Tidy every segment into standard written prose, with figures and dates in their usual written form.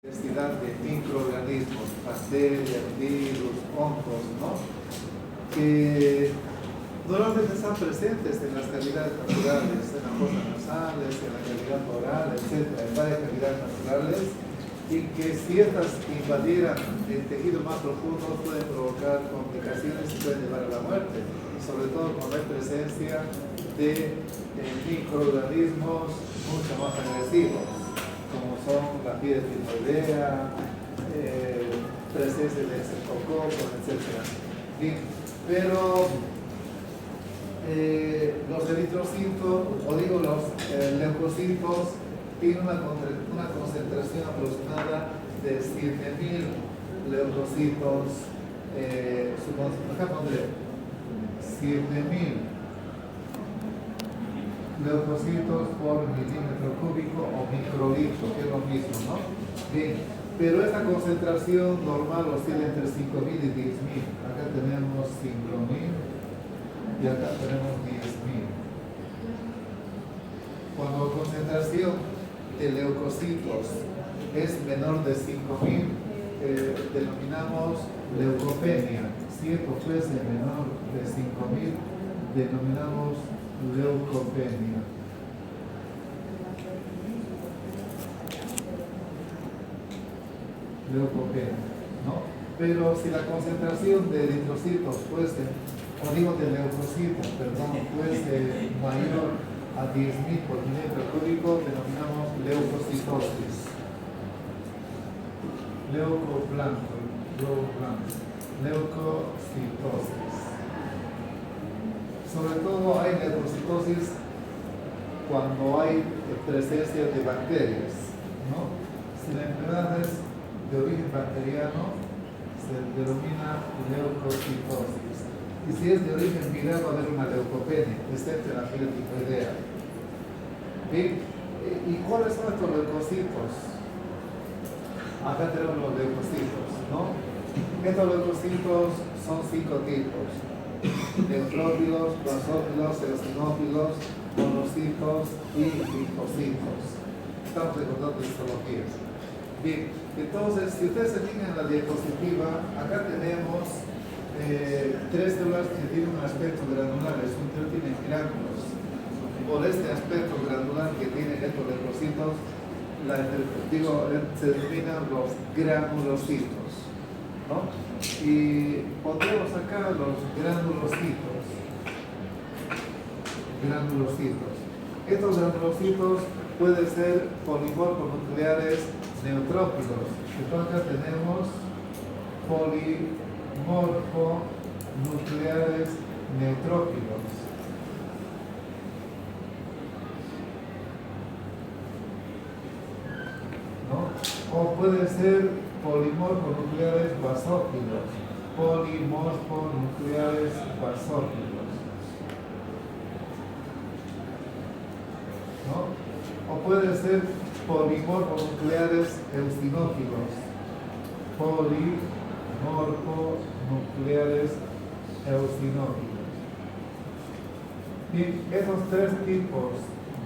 diversidad de microorganismos, bacterias, virus, hongos, ¿no? Que normalmente están presentes en las cavidades naturales, en las fosas nasales, en la cavidad oral, etc., en varias cavidades naturales, y que si estas invadieran el tejido más profundo pueden provocar complicaciones y pueden llevar a la muerte, sobre todo cuando hay presencia de microorganismos mucho más agresivos, como son la fiebre tifoidea, presencia de estreptococos, etc. Bien, pero los eritrocitos, o digo los leucocitos, tienen una concentración aproximada de 7.000 leucocitos, acá pondré 7.000 leucocitos por milímetro cúbico o microlitro, que es lo mismo, ¿no? Bien, pero esta concentración normal oscila entre 5.000 y 10.000. Acá tenemos 5.000 y acá tenemos 10.000. Cuando la concentración de leucocitos es menor de 5.000, denominamos leucopenia. Si esto fuese menor de 5.000, denominamos leucopenia. Leucopenia, ¿no? Pero si la concentración de eritrocitos fuese, o digo de leucocitos, perdón, fuese mayor a 10.000 por milímetro cúbico, denominamos leucocitosis. Leucocitosis. Sobre todo hay leucocitosis cuando hay presencia de bacterias, ¿no? Si la enfermedad es de origen bacteriano, se denomina leucocitosis. Y si es de origen viral, va a haber una leucopenia, excepto la fiebre tifoidea. Bien, ¿y cuáles son estos leucocitos? Acá tenemos los leucocitos, ¿no? Estos leucocitos son 5 tipos: neutrófilos, basófilos, eosinófilos, monocitos y linfocitos. Estamos recordando histologías. Bien, entonces, si ustedes se fijan en la diapositiva, acá tenemos 3 células que tienen un aspecto granular, es un tienen gránulos. Por este aspecto granular que tienen estos leucocitos, se denominan los granulocitos, ¿no? Y pondremos acá los granulocitos. Estos granulocitos pueden ser polimorfonucleares neutrófilos. Entonces acá tenemos polimorfonucleares neutrófilos. ¿No? O pueden ser polimorfonucleares basófilos. ¿No? O pueden ser polimorfonucleares eosinófilos. Bien, esos 3 tipos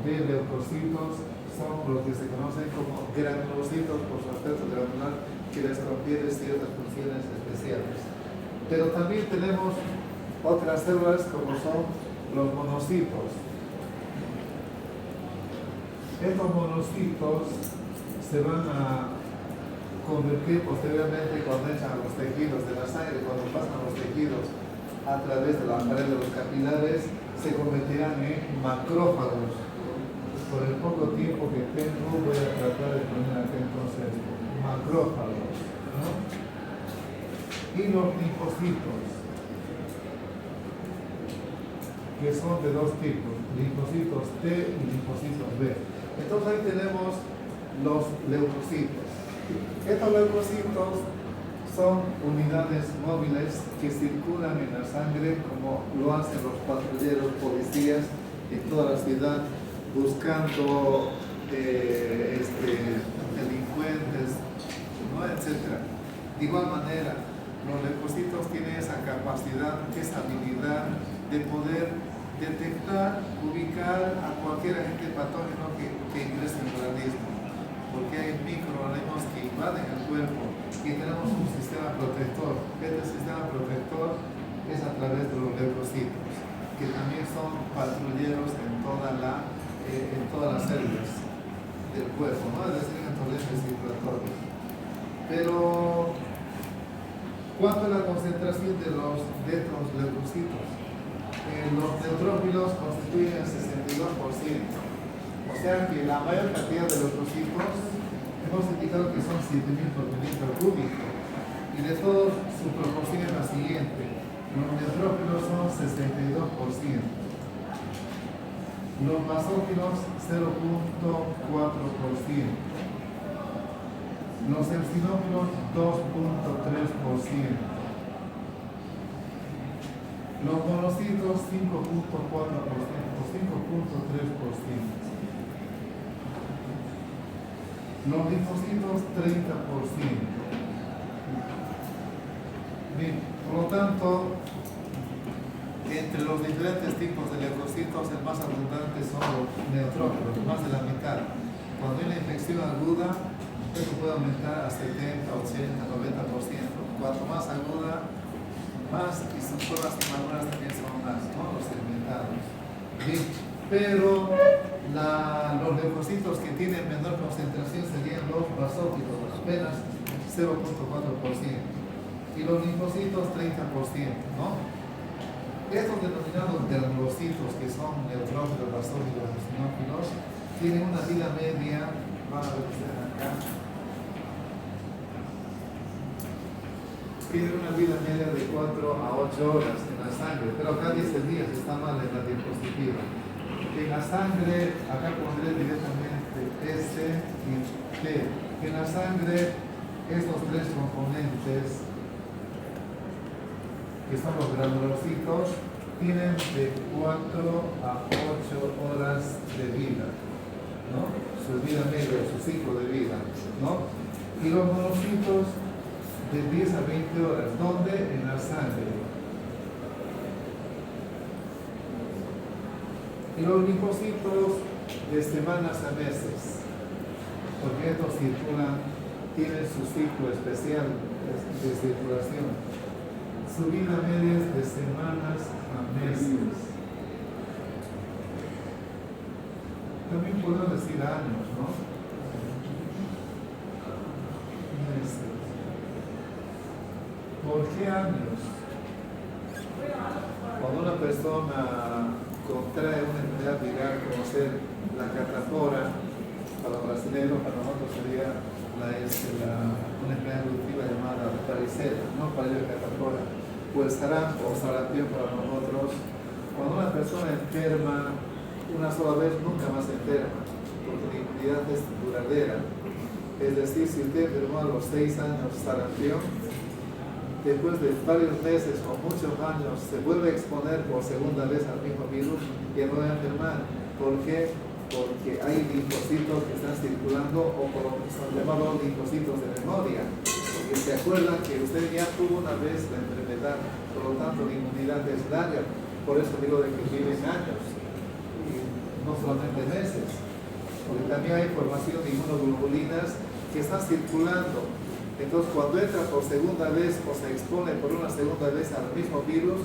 de leucocitos son los que se conocen como granulocitos por su aspecto granular, que les confiere ciertas funciones especiales. Pero también tenemos otras células como son los monocitos. Estos monocitos se van a convertir posteriormente cuando entran a los tejidos de la sangre, cuando pasan los tejidos a través de la pared de los capilares, se convertirán en macrófagos. Por el poco tiempo que tengo, voy a tratar de poner aquí entonces macrófagos, ¿no? Y los linfocitos, que son de 2 tipos, linfocitos T y linfocitos B. Entonces ahí tenemos los leucocitos. Estos leucocitos son unidades móviles que circulan en la sangre como lo hacen los patrulleros policías en toda la ciudad, buscando delincuentes, ¿no? Etc. De igual manera, los leucocitos tienen esa capacidad, esa habilidad de poder detectar, ubicar a cualquier agente patógeno que ingrese en el organismo. porque hay microorganismos que invaden el cuerpo y tenemos un sistema protector. Este sistema protector es a través de los leucocitos, que también son patrulleros en todas las células del cuerpo, ¿no? Es decir, en todo el circulatorio. Pero, ¿cuánto es la concentración de estos leucocitos? Los neutrófilos constituyen el 62%. O sea que la mayor cantidad de leucocitos hemos indicado que son 7.000 por milímetro cúbico. Y de todos, su proporción es la siguiente. Los neutrófilos son 62%. Los basófilos 0.4%. Los eosinófilos 2.3%. Los monocitos 5.4%, 5.3%. Los linfocitos 30%. Bien, por lo tanto, entre los diferentes tipos de leucocitos, el más abundante son los neutrófilos, más de la mitad. Cuando hay una infección aguda, esto puede aumentar a 70, 80, 90%. Cuanto más aguda, más, y sus formas inmaduras también son más, ¿no? Los segmentados. Bien, pero los leucocitos que tienen menor concentración serían los basófilos, apenas 0.4%. Y los linfocitos 30%, ¿no? Estos denominados granulocitos, que son neutrófilos, basófilos, eosinófilos, tienen una vida media, van a ver ustedes acá, tienen una vida media de 4 a 8 horas en la sangre, pero acá dice días, está mal en la diapositiva. En la sangre, acá pondré directamente S y T. En la sangre, estos tres componentes, que son los granulocitos, tienen de 4 a 8 horas de vida, ¿no? Su vida media, su ciclo de vida, ¿no? Y los monocitos de 10 a 20 horas, ¿dónde? En la sangre. Y los linfocitos de semanas a meses, porque estos circulan, tienen su ciclo especial de circulación. Su vida media es de semanas a meses. También podemos decir años, ¿no? Meses. ¿Por qué años? Cuando una persona contrae una enfermedad viral como ser la catapora, para los brasileños, para nosotros sería una enfermedad evolutiva llamada varicela, no para ellos catapora, pues sarampo o sarampión para nosotros. Cuando una persona enferma una sola vez, nunca más se enferma, porque la inmunidad es duradera. Es decir, si usted enfermó a los 6 años sarampión, después de varios meses o muchos años se vuelve a exponer por segunda vez al mismo virus y no va a enfermar. ¿Por qué? Porque hay linfocitos que están circulando, o por lo que son llamados linfocitos de memoria, porque se acuerdan que usted ya tuvo una vez la enfermedad, por lo tanto la inmunidad es larga. Por eso digo de que viven años y no solamente meses, porque también hay formación de inmunoglobulinas que están circulando. Entonces, cuando entra por segunda vez o se expone por una segunda vez al mismo virus,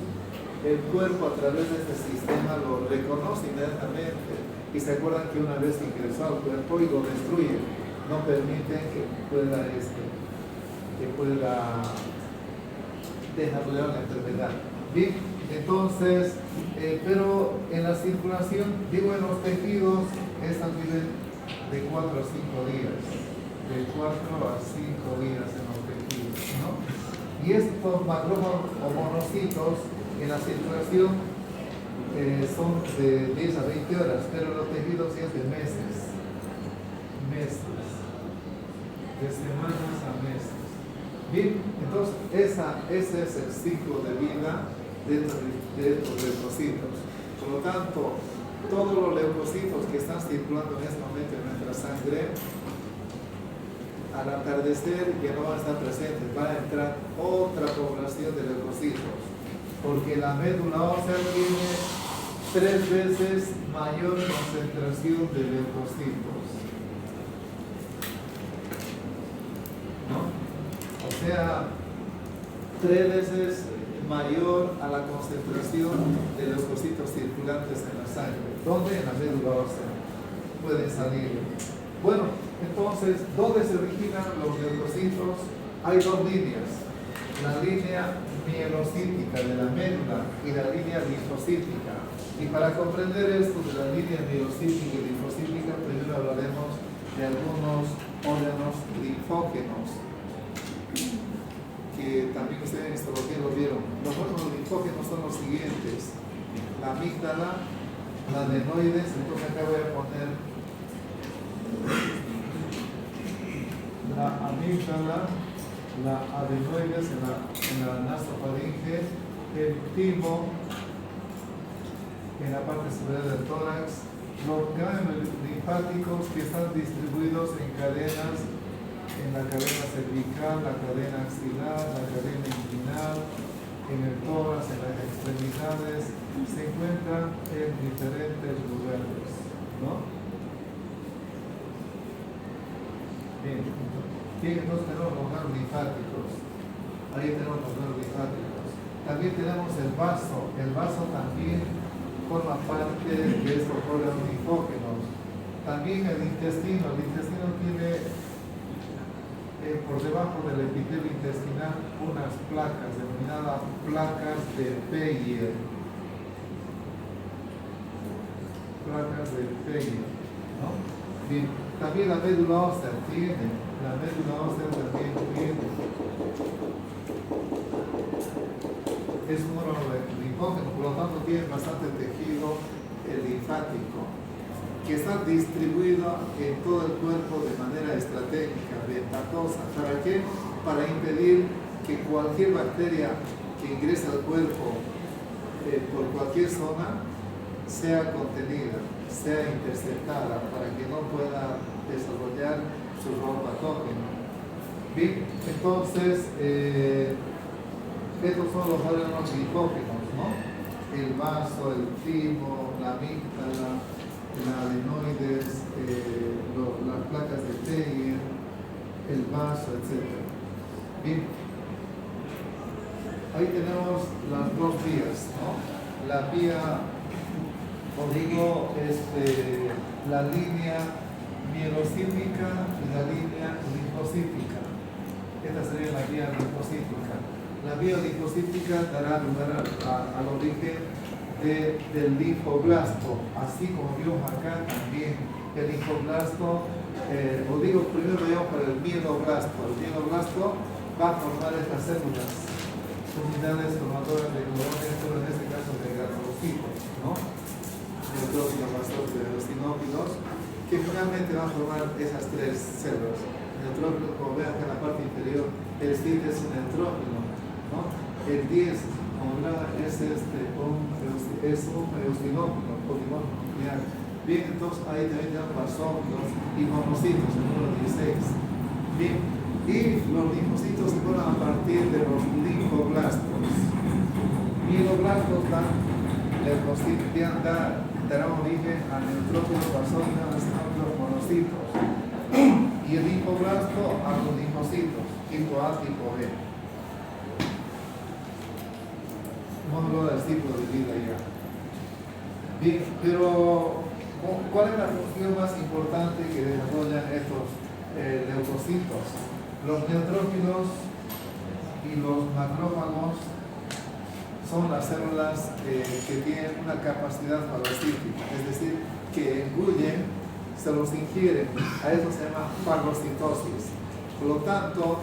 el cuerpo a través de este sistema lo reconoce inmediatamente y se acuerdan que una vez ingresó al cuerpo y lo destruye, no permiten que pueda desarrollar la enfermedad. Bien, entonces, pero en la circulación, digo en los tejidos, estas viven de 4 a 5 días. De 4 a 5 días en los tejidos, ¿no? Y estos macrófagos o monocitos en la circulación son de 10 a 20 horas, pero los tejidos es de meses, de semanas a meses. Bien, entonces ese es el ciclo de vida de estos leucocitos. Por lo tanto, todos los leucocitos que están circulando en este momento en nuestra sangre, al atardecer ya no van a estar presentes, va a entrar otra población de leucocitos, porque la médula ósea tiene 3 veces mayor concentración de leucocitos. sea 3 veces mayor a la concentración de los leucocitos circulantes en la sangre. ¿Dónde? En la médula ósea pueden salir. Bueno, entonces, ¿dónde se originan los leucocitos? Hay 2 líneas. La línea mielocítica de la médula y la línea linfocítica. Y para comprender esto de la línea mielocítica y linfocítica, primero hablaremos de algunos órganos linfógenos, que también ustedes en histología lo vieron. Los órganos linfógenos son los siguientes: la amígdala, la adenoides, entonces acá voy a poner la amígdala, la adenoides en la nasofaringe, el timo en la parte superior del tórax, los ganglios linfáticos que están distribuidos en cadenas, en la cadena cervical, la cadena axilar, la cadena inguinal, en el tórax, en las extremidades, se encuentran en diferentes lugares, ¿no? Bien, entonces tenemos los ganglios linfáticos, ahí tenemos los ganglios linfáticos. También tenemos el vaso también forma parte de estos órganos linfógenos. También el intestino tiene por debajo del epitelio intestinal unas placas denominadas placas de Peyer. Placas de Peyer, ¿no? Bien, también la médula ósea también tiene. Es un órgano linfógeno, por lo tanto tiene bastante tejido linfático, que está distribuido en todo el cuerpo de manera estratégica, ventajosa. ¿Para qué? Para impedir que cualquier bacteria que ingrese al cuerpo por cualquier zona sea contenida, sea interceptada, para que no pueda desarrollar su rol patógeno. Bien, entonces, estos son los órganos linfógenos, ¿no? El vaso, el timo, la amígdala, la adenoides, las placas de Peyer, el vaso, etc. Bien, ahí tenemos las 2 vías, ¿no? La vía, os digo, la línea mielocítica y la línea linfocítica. Esta sería la vía linfocítica. La vía linfocítica dará lugar al origen del linfoblasto, así como vimos acá también. El linfoblasto, os digo, primero vayamos para el mieloblasto. El mieloblasto va a formar estas células, unidades formadoras de glóbulos, pero en este caso de granulocitos, ¿no? Neutrófilos, basófilos, eosinófilos, que finalmente van a formar esas 3 células. Neutrófilos, como vean acá en la parte inferior, el 7 es un neutrófilo, ¿no? El 10, como verán, es un eosinófilo, polimorfo nuclear. Bien, entonces ahí también tenemos basófilos y monocitos, el número 16. Bien, y los linfocitos se forman a partir de los linfoblastos. Mieloblastos darán origen a neutrófilos, basófilos, eosinófilos, monocitos. Y el linfoblasto a los linfocitos, tipo A, tipo B. Módulo del ciclo de vida ya. Bien, pero ¿cuál es la función más importante que desarrollan estos leucocitos? Los neutrófilos y los macrófagos son las células que tienen una capacidad fagocítica, es decir, que engullen, se los ingieren. A eso se llama fagocitosis. Por lo tanto,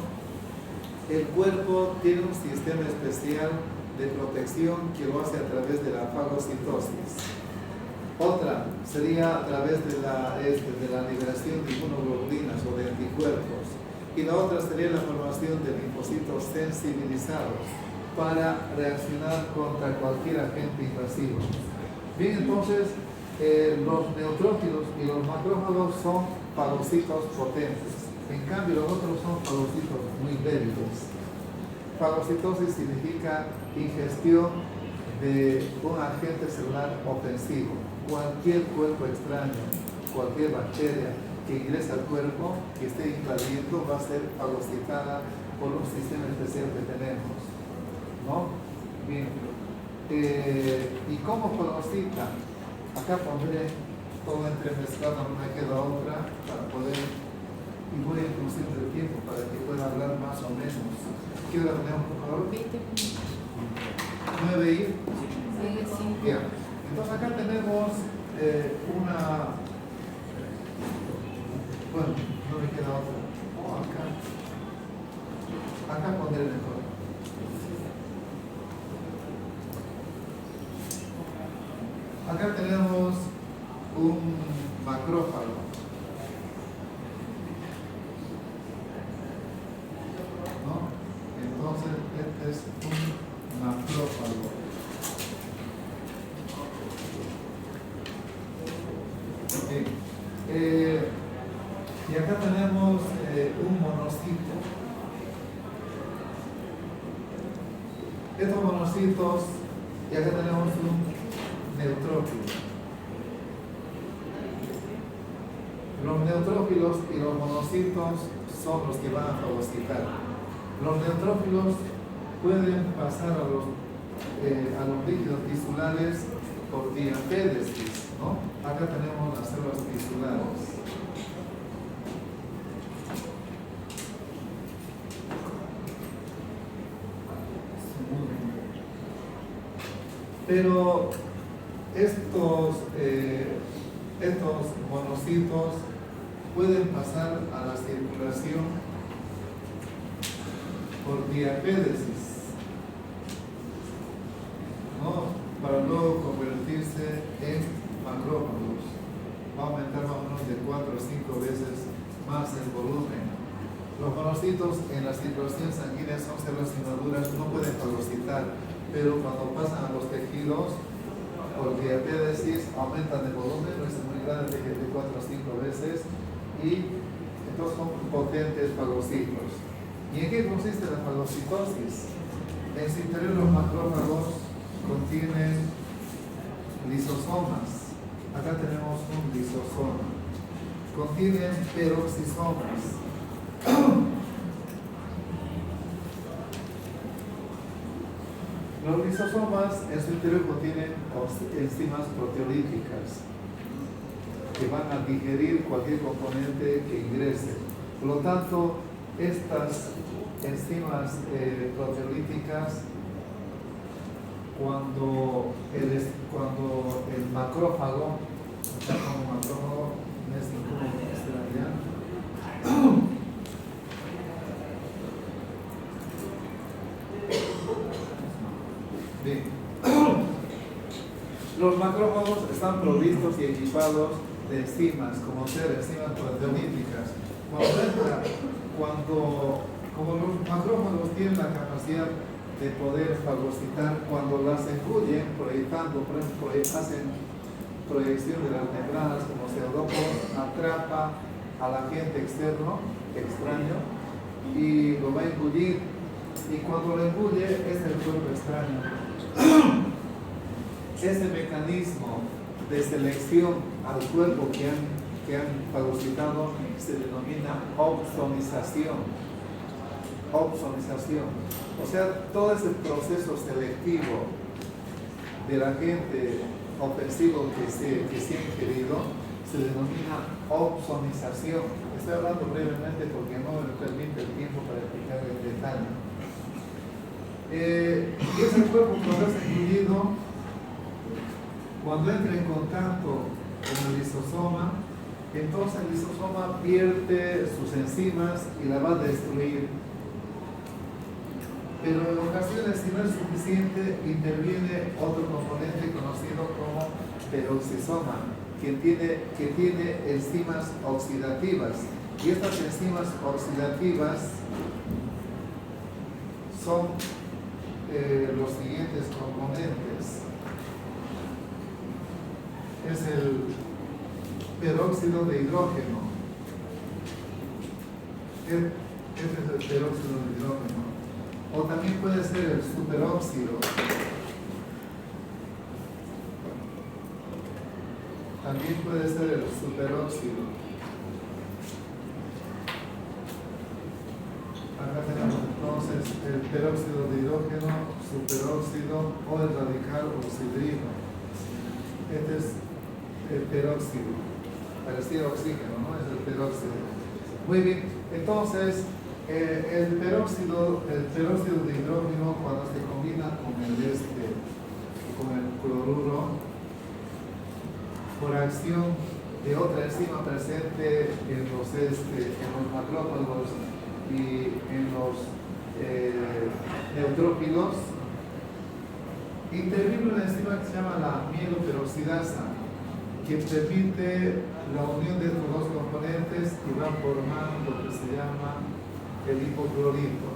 el cuerpo tiene un sistema especial de protección que lo hace a través de la fagocitosis. Otra sería a través de la liberación de inmunoglobulinas o de anticuerpos. Y la otra sería la formación de linfocitos sensibilizados para reaccionar contra cualquier agente invasivo. Bien, entonces, los neutrófilos y los macrófagos son fagocitos potentes. En cambio, los otros son fagocitos muy débiles. Fagocitosis significa ingestión de un agente celular ofensivo. Cualquier cuerpo extraño, cualquier bacteria que ingresa al cuerpo, que esté invadiendo, va a ser fagocitada por un sistema especial que tenemos, ¿no? Bien. ¿Y cómo fagocita? Acá pondré todo entremezclado, no me queda otra para poder, y voy a introducir el tiempo para que pueda hablar más o menos. ¿Qué hora tenemos, por favor? 20 minutos. 9 y. Sí. Bien. Entonces acá tenemos una. Bueno, no me queda otra. Acá pondré mejor. Acá tenemos un macrófago. ¿No? Entonces, este es un macrófago. Okay. Y acá tenemos un monocito. Estos monocitos, y acá tenemos un neutrófilo. Los neutrófilos y los monocitos son los que van a fagocitar. Los neutrófilos pueden pasar a los líquidos tisulares por diapédesis, ¿no? Acá tenemos las células tisulares. Pero estos monocitos pueden pasar a la circulación por diapédesis, ¿no? Para luego convertirse en macrófagos. Va a aumentar más o menos de 4 o 5 veces más el volumen. Los monocitos en la circulación sanguínea son células inmaduras, no pueden fagocitar, pero cuando pasan a los tejidos por diapédesis aumentan de volumen, no es muy grande, de 4 o 5 veces, y entonces son potentes fagocitos. ¿Y en qué consiste la fagocitosis? En su interior los macrófagos contienen lisosomas. Acá tenemos un lisosoma. Contienen peroxisomas. Los lisosomas en su interior contienen enzimas proteolíticas que van a digerir cualquier componente que ingrese. Por lo tanto, estas enzimas proteolíticas, cuando el macrófago, como macrófago, no es ninguno que esté allá. Bien. Los macrófagos están provistos y equipados de enzimas, como ser enzimas proteolíticas. Como los macrófagos tienen la capacidad de poder fagocitar, cuando las engullen, proyectando, por ejemplo, hacen proyección de las membranas como pseudópodos, atrapa al agente extraño, y lo va a engullir. Y cuando lo engulle, es el cuerpo extraño. Ese mecanismo de selección al cuerpo que han fagocitado se denomina opsonización. O sea, todo ese proceso selectivo del agente ofensivo que se ha ingerido se denomina opsonización. Estoy hablando brevemente porque no me permite el tiempo para explicar en detalle. Y ese cuerpo cuando es engullido, cuando entra en contacto con el lisosoma, entonces el lisosoma pierde sus enzimas y la va a destruir. Pero en ocasiones, si no es suficiente, interviene otro componente conocido como peroxisoma, que tiene enzimas oxidativas. Y estas enzimas oxidativas son los siguientes componentes. Es el peróxido de hidrógeno. Este es el peróxido de hidrógeno. O también puede ser el superóxido. También puede ser el superóxido. Entonces, el peróxido de hidrógeno, superóxido o el radical oxidrino. Este es el peróxido, parecido a oxígeno, ¿no? Es el peróxido. Muy bien, entonces, el peróxido de hidrógeno, cuando se combina con con el cloruro, por acción de otra enzima presente en los macrófagos y en los neutrófilos, interviene una enzima que se llama la mieloperoxidasa, que permite la unión de estos dos componentes y va formando lo que se llama el hipoclorito.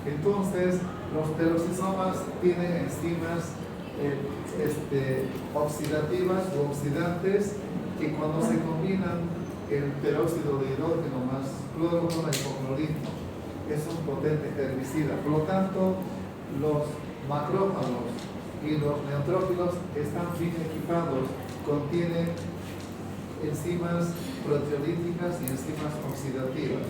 Entonces, los peroxisomas tienen enzimas oxidativas o oxidantes que cuando se combinan el peróxido de hidrógeno más cloro con el hipoclorito es un potente herbicida. Por lo tanto, los macrófagos y los neutrófilos están bien equipados, contienen enzimas proteolíticas y enzimas oxidativas.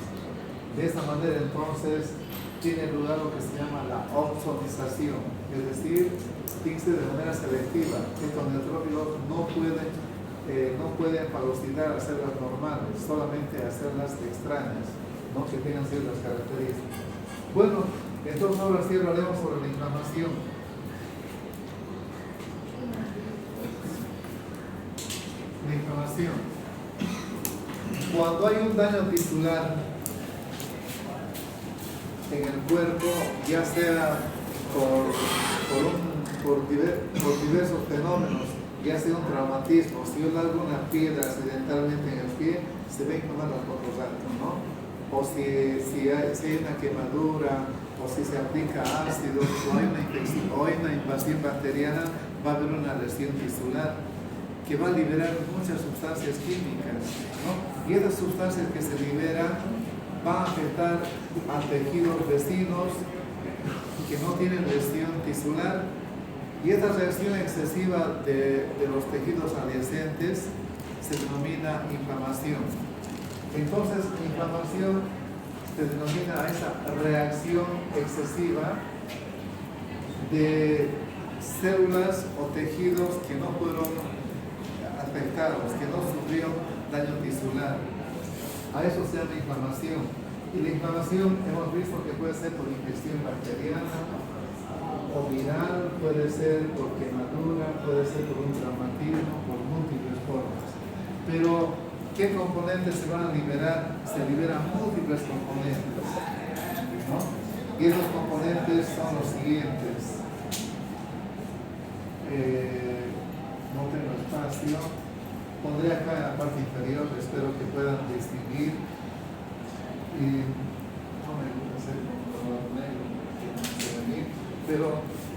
De esta manera, entonces, tiene lugar lo que se llama la ozonización, es decir, fixe de manera selectiva. Estos neutrófilos no pueden fagocitar a células normales, solamente a células extrañas, ¿no? Que tengan ciertas características. Bueno, entonces ahora sí hablaremos sobre la inflamación. La inflamación. Cuando hay un daño tisular en el cuerpo, ya sea por diversos fenómenos, ya sea un traumatismo, si yo largo una piedra accidentalmente en el pie, se ve inflamar los ojos altos, ¿no? O si hay una quemadura, o si se aplica ácido, o hay una infección, o hay una invasión bacteriana, va a haber una lesión tisular que va a liberar muchas sustancias químicas, ¿no? Y esas sustancias que se liberan van a afectar a tejidos vecinos que no tienen lesión tisular, y esta reacción excesiva de los tejidos adyacentes se denomina inflamación. Entonces, inflamación se denomina a esa reacción excesiva de células o tejidos que no fueron afectados, que no sufrieron daño tisular. A eso se llama inflamación. Y la inflamación hemos visto que puede ser por infección bacteriana o viral, puede ser por quemadura, puede ser por un traumatismo, por múltiples formas. Pero, ¿qué componentes se van a liberar? Se liberan múltiples componentes, ¿no? Y esos componentes son los siguientes. No tengo espacio. Pondré acá en la parte inferior, espero que puedan distinguir. Y no me gusta hacer color negro, pero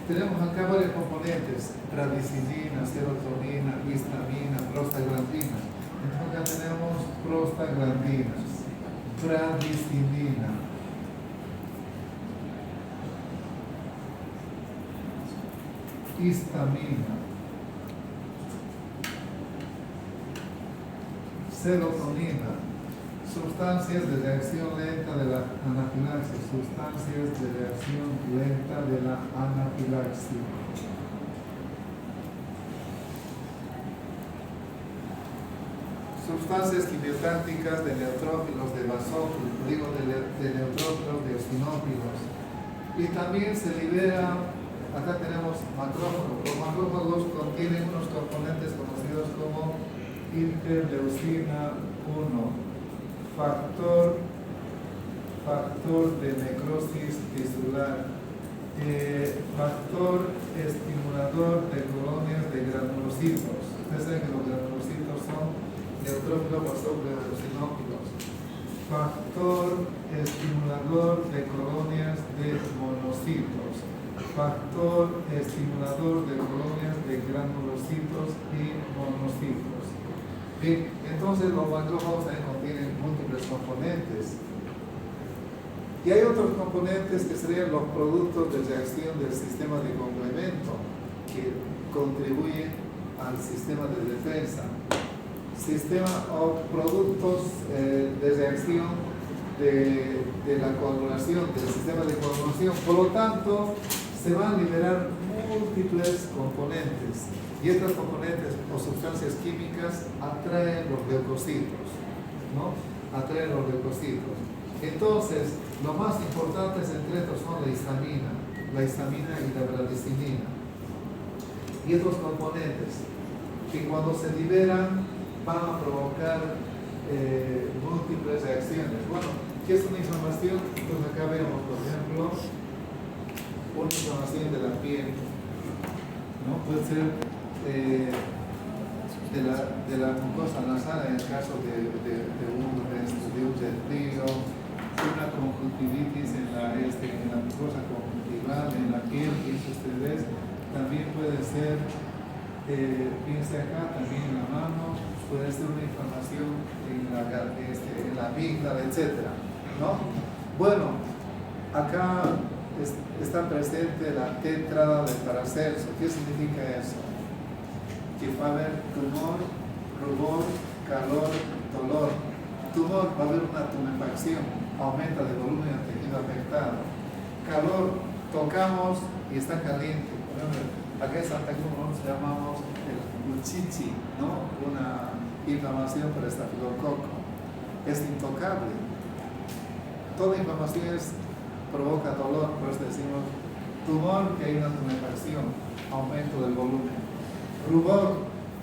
tenemos acá varios componentes: radicilina, serotonina, histamina, prostaglandina. Entonces acá tenemos prostaglandinas, radicilina, histamina, serotonina, sustancias de reacción lenta de la anafilaxis, sustancias quimiotácticas de neutrófilos, de basófilos, de neutrófilos, de eosinófilos. Y también se libera, acá tenemos macrófagos. Los macrófagos contienen unos componentes conocidos como interleucina 1, factor de necrosis tisular, factor estimulador de colonias de granulocitos. Ustedes saben que los granulocitos son neutrófilos, basófilos, eosinófilos. Factor estimulador de colonias de monocitos. Factor estimulador de colonias de granulocitos y monocitos. Bien, entonces los macrófagos también contienen múltiples componentes. Y hay otros componentes que serían los productos de reacción del sistema de complemento que contribuyen al sistema de defensa. Sistema o productos de reacción de la coagulación, del sistema de coagulación. Por lo tanto, se van a liberar múltiples componentes y estas componentes o sustancias químicas atraen los leucocitos, ¿no? Atraen los leucocitos. Entonces, lo más importante entre estos son la histamina y la bradicinina. Y estos componentes que cuando se liberan van a provocar múltiples reacciones. Bueno, ¿qué es una inflamación? Pues acá vemos, por ejemplo, una inflamación de la piel, ¿no? Puede ser de la mucosa nasal en el caso de un resfrío, una conjuntivitis en la mucosa conjuntival, en la piel, y eso ustedes también puede ser, piense acá, también en la mano, puede ser una inflamación en la amígdala, etc., ¿no? Bueno, acá está presente la tétrada de Paracelso. ¿Qué significa eso? Que va a haber tumor, rubor, calor, dolor. Tumor, va a haber una tumefacción, aumenta de volumen del tejido afectado. Calor, tocamos y está caliente. Por ejemplo, acá en Santa Cruz nosotros llamamos el uchichi, ¿no? Una inflamación por estafilococo. Es intocable. Toda inflamación provoca dolor, por eso decimos tumor, que hay una tumefacción, aumento del volumen. Rubor,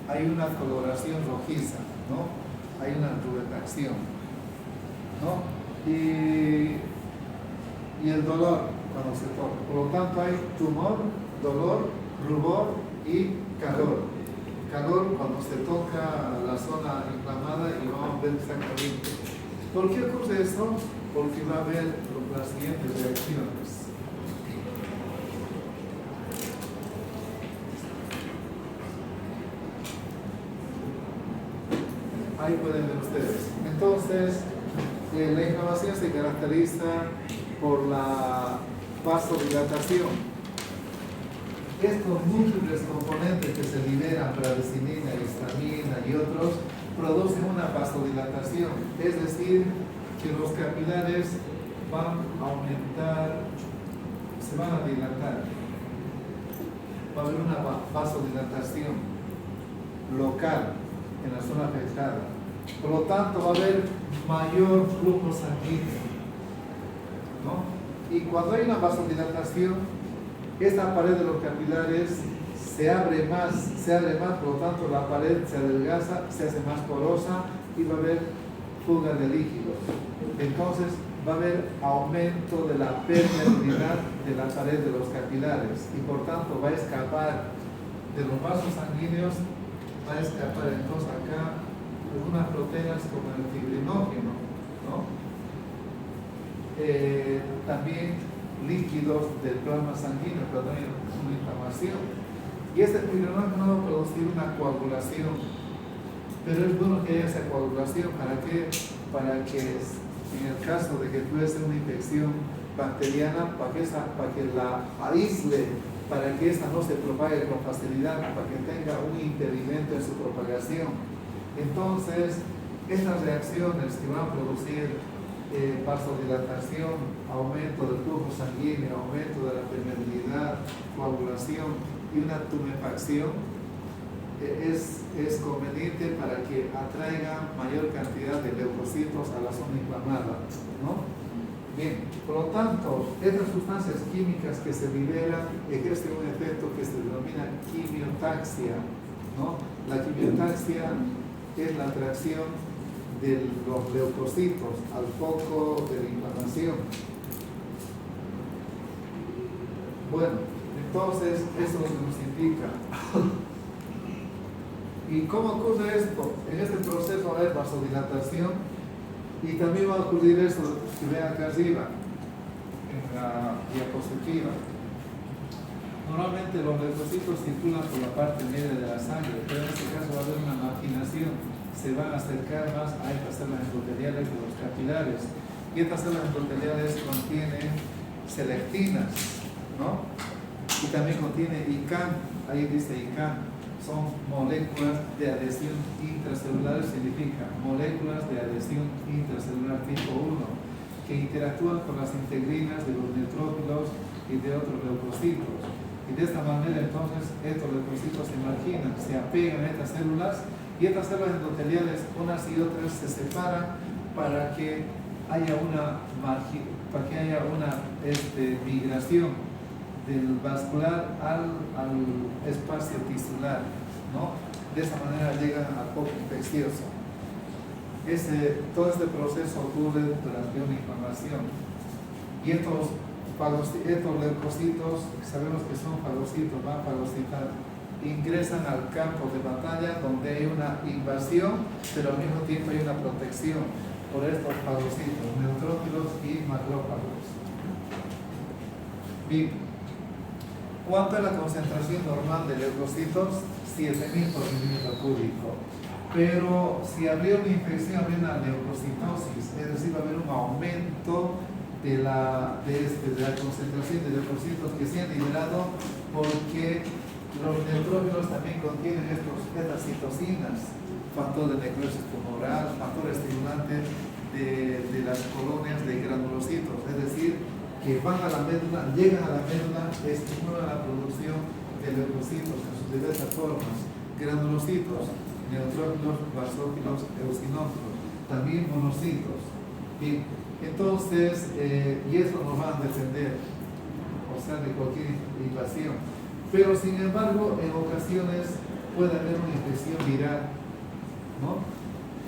hay una coloración rojiza, ¿no? Hay una rubefacción, ¿no? Y el dolor cuando se toca. Por lo tanto, hay tumor, dolor, rubor y calor. Calor cuando se toca la zona inflamada y vamos a ver que está caliente. ¿Por qué ocurre esto? Porque va a haber las siguientes reacciones. Ahí pueden ver ustedes. Entonces, la inflamación se caracteriza por la vasodilatación. Estos múltiples componentes que se liberan, bradicinina, histamina y otros, producen una vasodilatación, es decir, que los capilares van a aumentar, se van a dilatar. Va a haber una vasodilatación local en la zona afectada. Por lo tanto, va a haber mayor flujo sanguíneo, ¿no? Y cuando hay una vasodilatación, esta pared de los capilares se abre más, por lo tanto la pared se adelgaza, se hace más porosa y va a haber fuga de líquidos. Entonces va a haber aumento de la permeabilidad de la pared de los capilares y por tanto va a escapar de los vasos sanguíneos, va a escapar entonces acá algunas proteínas como el fibrinógeno, ¿no? También líquidos del plasma sanguíneo, pero también una inflamación. Y este fibrinógeno va a producir una coagulación, pero es bueno que haya esa coagulación. ¿Para qué? Para que en el caso de que pueda ser una infección bacteriana, para que la aísle, para que esta no se propague con facilidad, para que tenga un impedimento en su propagación. Entonces, estas reacciones que van a producir vasodilatación, aumento del flujo sanguíneo, aumento de la permeabilidad, coagulación y una tumefacción, es conveniente para que atraigan mayor cantidad de leucocitos a la zona inflamada, ¿no? Bien, por lo tanto, estas sustancias químicas que se liberan ejercen un efecto que se denomina quimiotaxia, ¿no? La quimiotaxia es la atracción de los leucocitos al foco de la inflamación. Bueno, entonces eso es lo que nos indica. ¿Y cómo ocurre esto? En este proceso va a haber vasodilatación y también va a ocurrir esto, si ven acá arriba, en la diapositiva. Normalmente los leucocitos circulan por la parte media de la sangre, pero en este caso va a haber una marginación. Se van a acercar más a estas células endoteliales de los capilares. Y estas células endoteliales contienen selectinas, ¿no? Y también contiene ICAM, ahí dice ICAM. Son moléculas de adhesión intracelular, significa moléculas de adhesión intracelular. tipo 1, que interactúan con las integrinas de los neutrófilos y de otros leucocitos. Y de esta manera entonces estos leucocitos se marginan, se apegan a estas células, y estas células endoteliales, unas y otras, se separan para que haya una migración del vascular al espacio tisular, ¿no? De esa manera llegan al foco infeccioso. Todo este proceso ocurre durante una inflamación. Y estos leucocitos, sabemos que son fagocitos, van a fagocitar, ingresan al campo de batalla donde hay una invasión, pero al mismo tiempo hay una protección por estos fagocitos, neutrófilos y macrófagos. Bien, ¿cuánto es la concentración normal de leucocitos? 7.000 por milímetro cúbico. Pero si habría una infección, habría una leucocitosis, es decir, va a haber un aumento de la concentración de leucocitos que se han liberado, porque los neutrófilos también contienen estas citocinas, factor de necrosis tumoral, factor estimulante de las colonias de granulocitos, es decir, que van a la médula, llegan a la médula, estimulan la producción de leucocitos en sus diversas formas, granulocitos, neutrófilos, basófilos, eosinófilos, también monocitos. Bien, entonces, y eso nos va a defender, o sea, de cualquier invasión. Pero sin embargo, en ocasiones puede haber una infección viral, ¿no?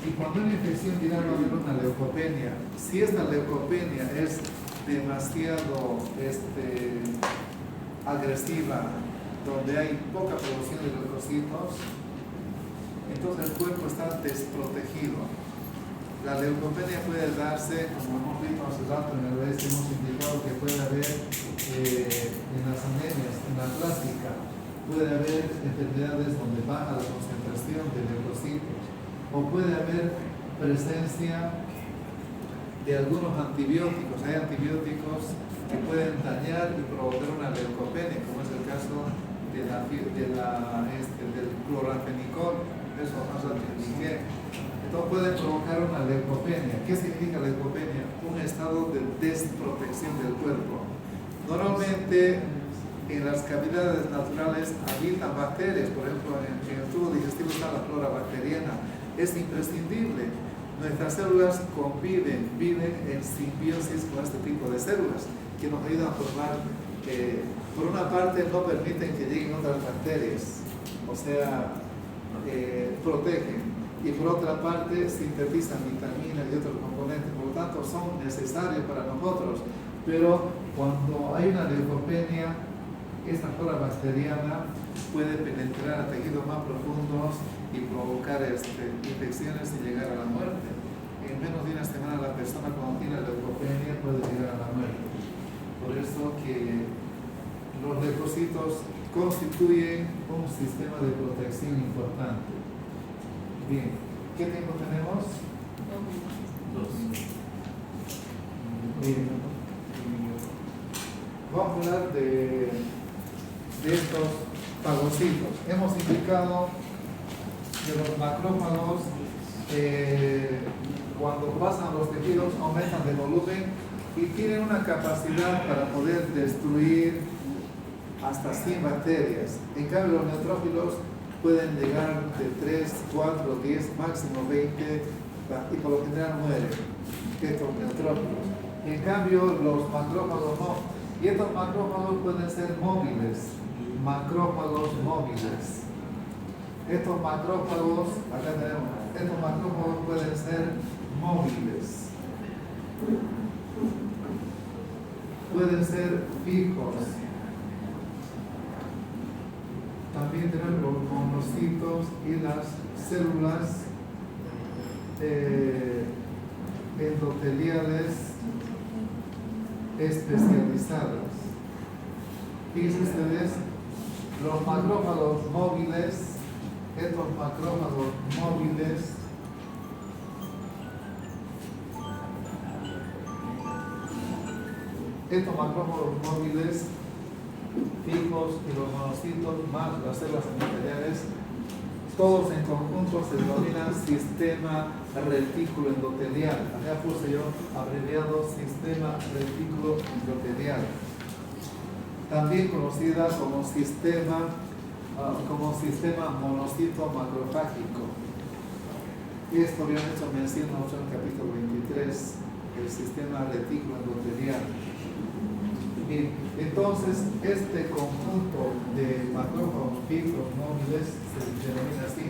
Y cuando hay una infección viral va a haber una leucopenia. Si esta leucopenia es demasiado agresiva, donde hay poca producción de leucocitos, entonces el cuerpo está desprotegido. La leucopenia puede darse, como hemos visto hace rato en el oeste, hemos indicado que puede haber en las anemias, en la plástica, puede haber enfermedades donde baja la concentración de leucocitos, o puede haber presencia de algunos antibióticos. Hay antibióticos que pueden dañar y provocar una leucopenia, como es el caso del clorafenicol, eso más indiqué. Entonces puede provocar una leucopenia. ¿Qué significa leucopenia? Un estado de desprotección del cuerpo. Normalmente en las cavidades naturales habitan bacterias, por ejemplo en el tubo digestivo está la flora bacteriana. Es imprescindible. Nuestras células viven en simbiosis con este tipo de células que nos ayudan a formar, por una parte no permiten que lleguen otras bacterias, o sea, protegen, y por otra parte sintetizan vitaminas y otros componentes, por lo tanto son necesarios para nosotros. Pero cuando hay una leucopenia, esta flora bacteriana puede penetrar a tejidos más profundos y provocar infecciones y llegar a la muerte. En menos de una semana la persona cuando tiene leucopenia puede llegar a la muerte. Por eso que los leucocitos constituyen un sistema de protección importante. Bien, ¿qué tiempo tenemos? 2. Bien. Vamos a hablar de estos fagocitos. Hemos indicado que los macrófagos, cuando pasan los tejidos, aumentan de volumen y tienen una capacidad para poder destruir hasta 100 bacterias. En cambio, los neutrófilos pueden llegar de 3, 4, 10, máximo 20, y por lo general mueren estos neutrófilos. En cambio, los macrófagos no. Y estos macrófagos pueden ser móviles, macrófagos móviles. Estos macrófagos, acá tenemos, estos macrófagos pueden ser móviles. Pueden ser fijos. También tenemos los monocitos y las células endoteliales especializadas. Fíjense ustedes, los macrófagos móviles, estos macrófagos móviles fijos y los monocitos más las células endoteliales Todos en conjunto se denominan sistema retículo endotelial. Acá puse yo abreviado sistema retículo endotelial. También conocida como sistema monocito macrofágico. Esto habían hecho mención nosotros en el capítulo 23, el sistema retículo endotelial. Bien, entonces este conjunto de macrófagos fijos móviles se denomina así.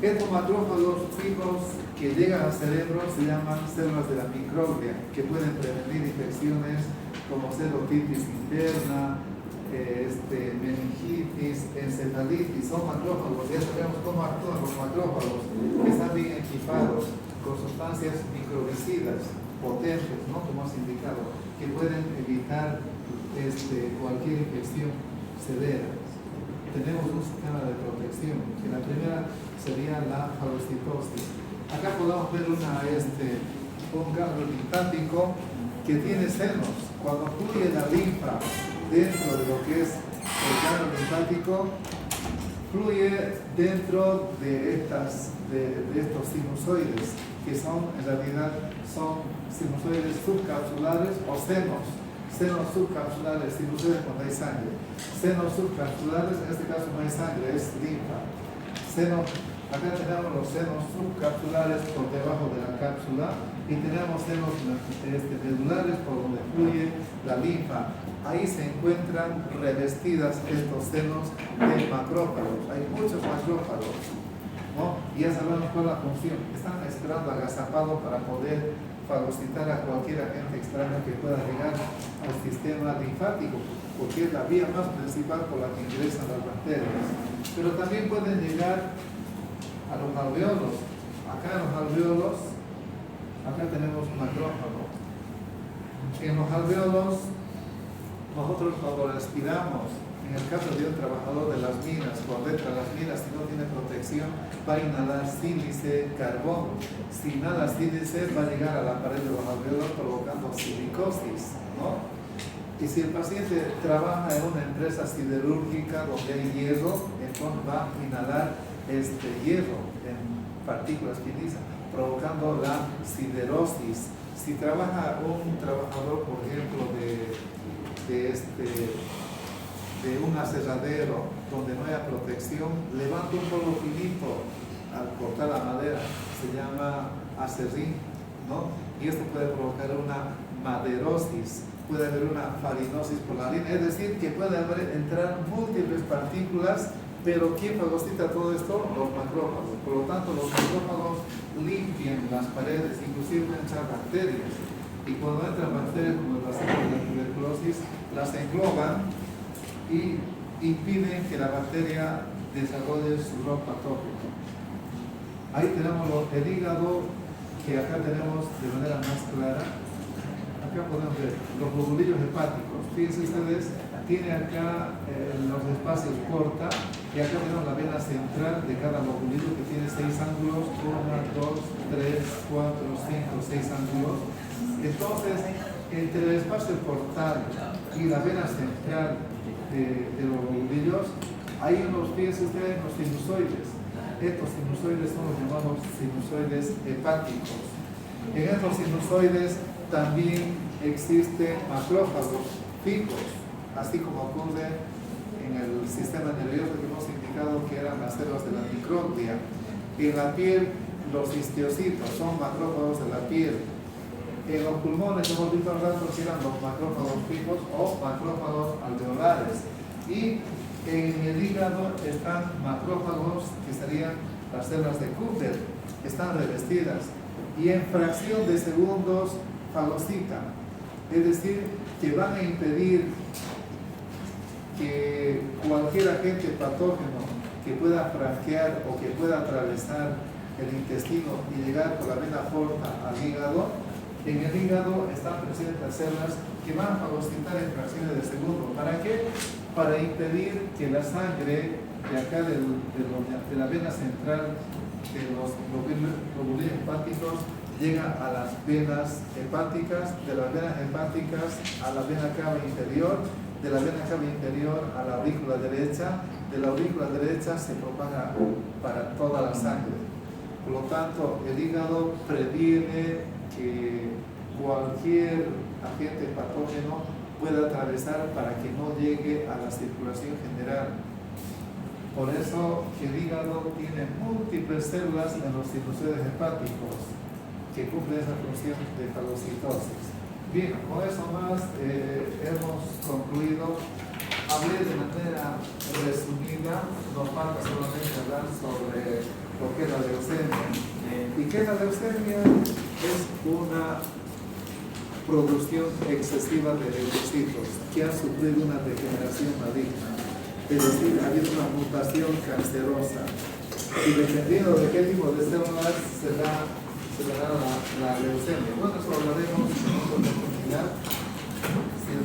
Estos macrófagos fijos que llegan al cerebro se llaman células de la microglia, que pueden prevenir infecciones como cerotitis interna, meningitis, encefalitis. Son macrófagos, ya sabemos cómo actúan los macrófagos, que están bien equipados con sustancias microbicidas potentes, ¿no? Como has indicado, que pueden evitar cualquier infección severa. Tenemos un sistema de protección, que la primera sería la fagocitosis. Acá podemos ver un ganglio linfático que tiene senos. Cuando fluye la linfa dentro de lo que es el ganglio linfático, fluye dentro de estos sinusoides, que son en realidad sinusoides subcapsulares o senos subcapsulares, sinusoides cuando hay sangre. Senos subcapsulares, en este caso no hay sangre, es linfa. Acá tenemos los senos subcapsulares por debajo de la cápsula y tenemos senos medulares por donde fluye la linfa. Ahí se encuentran revestidas estos senos de macrófagos. Hay muchos macrófagos, ¿no? Y ya sabemos cuál es la función. Están esperando agazapados para poder fagocitar a cualquier agente extraño que pueda llegar al sistema linfático, porque es la vía más principal por la que ingresan las bacterias. Pero también pueden llegar a los alveolos. Acá en los alveolos, acá tenemos macrófago. En los alveolos, nosotros cuando respiramos, en el caso de un trabajador de las minas, cuando entra a las minas y no tiene protección, va a inhalar sílice, carbono. Si inhala sílice, va a llegar a la pared de los alveolos provocando silicosis, ¿no? Y si el paciente trabaja en una empresa siderúrgica donde hay hierro, entonces va a inhalar hierro en partículas finas, provocando la siderosis. Si trabaja un trabajador, por ejemplo, de un aserradero donde no haya protección, levanta un polvo finito al cortar la madera, se llama aserrín, ¿no? Y esto puede provocar una maderosis, puede haber una farinosis por la harina, es decir, que puede entrar múltiples partículas, pero ¿quién fagocita todo esto? Los macrófagos. Por lo tanto, los macrófagos limpian las paredes, inclusive entran bacterias, y cuando entran bacterias como las de la tuberculosis, las engloban y impiden que la bacteria desarrolle su rol patógeno. Ahí tenemos el hígado, que acá tenemos de manera más clara. Acá podemos ver los globulillos hepáticos. Fíjense ustedes, tiene acá los espacios porta, y acá tenemos la vena central de cada globulillo, que tiene 6 ángulos, 1, 2, 3, 4, 5, 6 ángulos. Entonces, entre el espacio portal y la vena central de los globulillos, hay fíjense ustedes, los sinusoides. Estos sinusoides son los llamados sinusoides hepáticos. En estos sinusoides también existen macrófagos fijos, así como ocurre en el sistema nervioso que hemos indicado que eran las células de la microglia. En la piel, los histiocitos son macrófagos de la piel. En los pulmones hemos visto al rato que eran los macrófagos fijos o macrófagos alveolares. Y en el hígado están macrófagos, que serían las células de Kupffer, están revestidas y en fracción de segundos fagocitan. Es decir, que van a impedir que cualquier agente patógeno que pueda franquear o que pueda atravesar el intestino y llegar por la vena porta al hígado. En el hígado están presentes células que van a fagocitar en fracciones de segundo. ¿Para qué? Para impedir que la sangre de acá de la vena central de los globulillos hepáticos llega a las venas hepáticas, de las venas hepáticas a la vena cava inferior, de la vena cava inferior a la aurícula derecha, de la aurícula derecha se propaga para toda la sangre. Por lo tanto, el hígado previene que cualquier agente patógeno pueda atravesar para que no llegue a la circulación general. Por eso el hígado tiene múltiples células en los sinusoides hepáticos que cumplen esa función de fagocitosis. Bien, con eso más hemos concluido. Hablé de manera resumida, nos falta solamente hablar sobre lo que es la leucemia. ¿Y qué es la leucemia? Es una producción excesiva de leucocitos que han sufrido una degeneración maligna. Es decir, ha habido una mutación cancerosa. Y dependiendo de qué tipo de células se da la leucemia. Bueno, eso hablaremos en otra oportunidad.